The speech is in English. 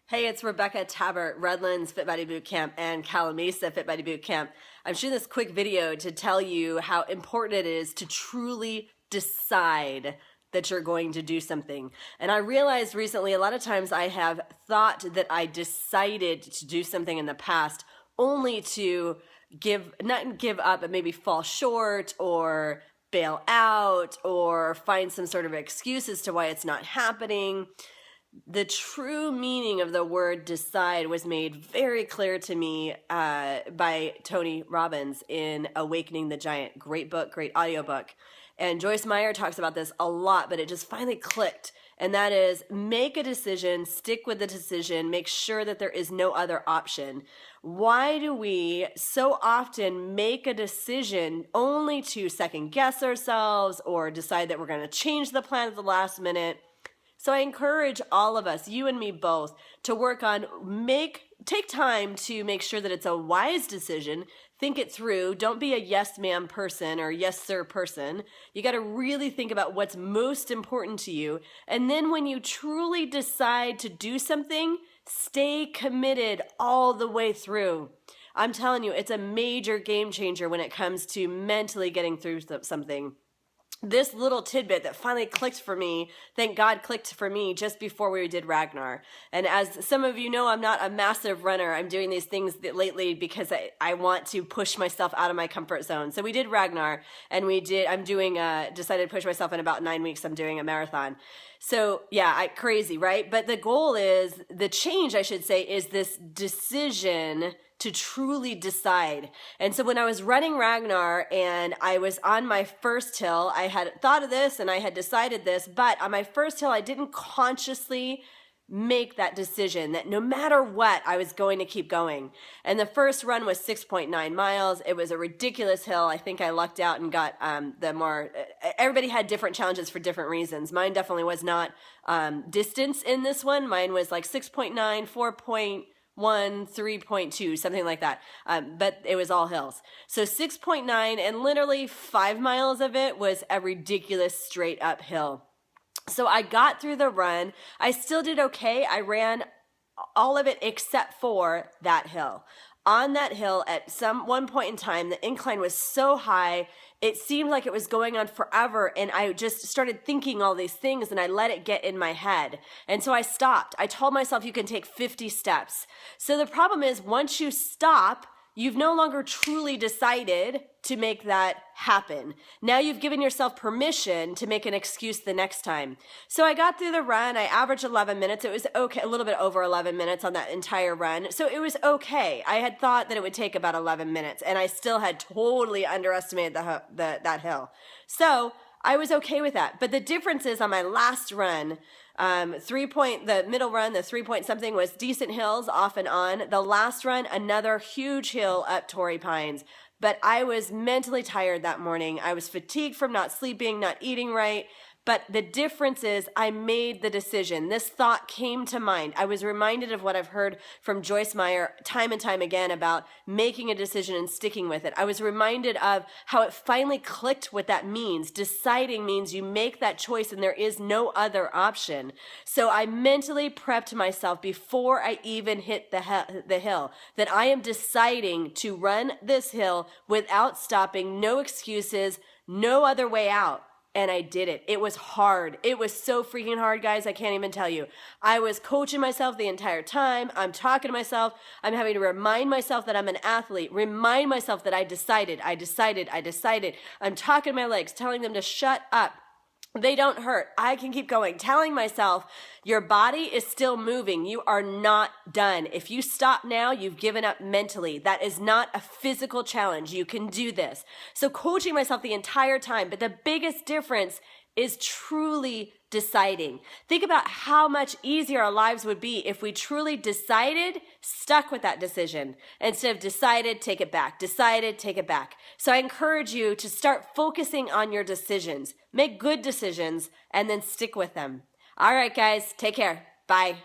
Hey, it's Rebecca Tabert, Redlands Fit Body Bootcamp and Calamasa Fit Body Bootcamp. I'm shooting this quick video to tell you how important it is to truly decide that you're going to do something. And I realized recently a lot of times I have thought that I decided to do something in the past only to not give up, but maybe fall short or bail out or find some sort of excuse as to why it's not happening. The true meaning of the word decide was made very clear to me by Tony Robbins in Awakening the Giant. Great book, great audiobook. And Joyce Meyer talks about this a lot, but it just finally clicked. And that is, make a decision, stick with the decision, make sure that there is no other option. Why do we so often make a decision only to second guess ourselves or decide that we're going to change the plan at the last minute? So I encourage all of us, you and me both, to work on take time to make sure that it's a wise decision. Think it through. Don't be a yes ma'am person or yes sir person. You got to really think about what's most important to you. And then when you truly decide to do something, stay committed all the way through. I'm telling you, it's a major game changer when it comes to mentally getting through something. This little tidbit that finally clicked for me, thank God clicked for me just before we did Ragnar. And as some of you know, I'm not a massive runner. I'm doing these things lately because I want to push myself out of my comfort zone. So we did Ragnar and decided to push myself in about 9 weeks. I'm doing a marathon. So yeah, crazy, right? But the goal is, the change I should say, is this decision to truly decide. And so when I was running Ragnar and I was on my first hill, I had thought of this and I had decided this, but on my first hill, I didn't consciously make that decision that no matter what, I was going to keep going. And the first run was 6.9 miles. It was a ridiculous hill. I think I lucked out and got everybody had different challenges for different reasons. Mine definitely was not distance in this one. Mine was like 6.9, 4.1, 3.2, something like that. But it was all hills. So 6.9, and literally 5 miles of it was a ridiculous straight up hill. So I got through the run. I still did okay. I ran all of it except for that hill. On that hill, at one point in time, the incline was so high, it seemed like it was going on forever, and I just started thinking all these things, and I let it get in my head. And so I stopped. I told myself you can take 50 steps. So the problem is, once you stop, you've no longer truly decided to make that happen. Now you've given yourself permission to make an excuse the next time. So I got through the run. I averaged 11 minutes. It was okay, a little bit over 11 minutes on that entire run. So it was okay. I had thought that it would take about 11 minutes, and I still had totally underestimated that hill. So I was okay with that. But the difference is, on my last run, the middle run, the 3 point something, was decent hills off and on. The last run, another huge hill up Torrey Pines. But I was mentally tired that morning. I was fatigued from not sleeping, not eating right. But the difference is, I made the decision. This thought came to mind. I was reminded of what I've heard from Joyce Meyer time and time again about making a decision and sticking with it. I was reminded of how it finally clicked what that means. Deciding means you make that choice and there is no other option. So I mentally prepped myself before I even hit the hill, that I am deciding to run this hill without stopping, no excuses, no other way out. And I did it. It was hard. It was so freaking hard, guys. I can't even tell you. I was coaching myself the entire time. I'm talking to myself. I'm having to remind myself that I'm an athlete. Remind myself that I decided. I'm talking to my legs, telling them to shut up. They don't hurt. I can keep going. Telling myself, your body is still moving. You are not done. If you stop now, you've given up mentally. That is not a physical challenge. You can do this. So coaching myself the entire time. But the biggest difference is truly deciding. Think about how much easier our lives would be if we truly decided, stuck with that decision, instead of decided, take it back, decided, take it back. So I encourage you to start focusing on your decisions. Make good decisions and then stick with them. All right, guys, take care. Bye.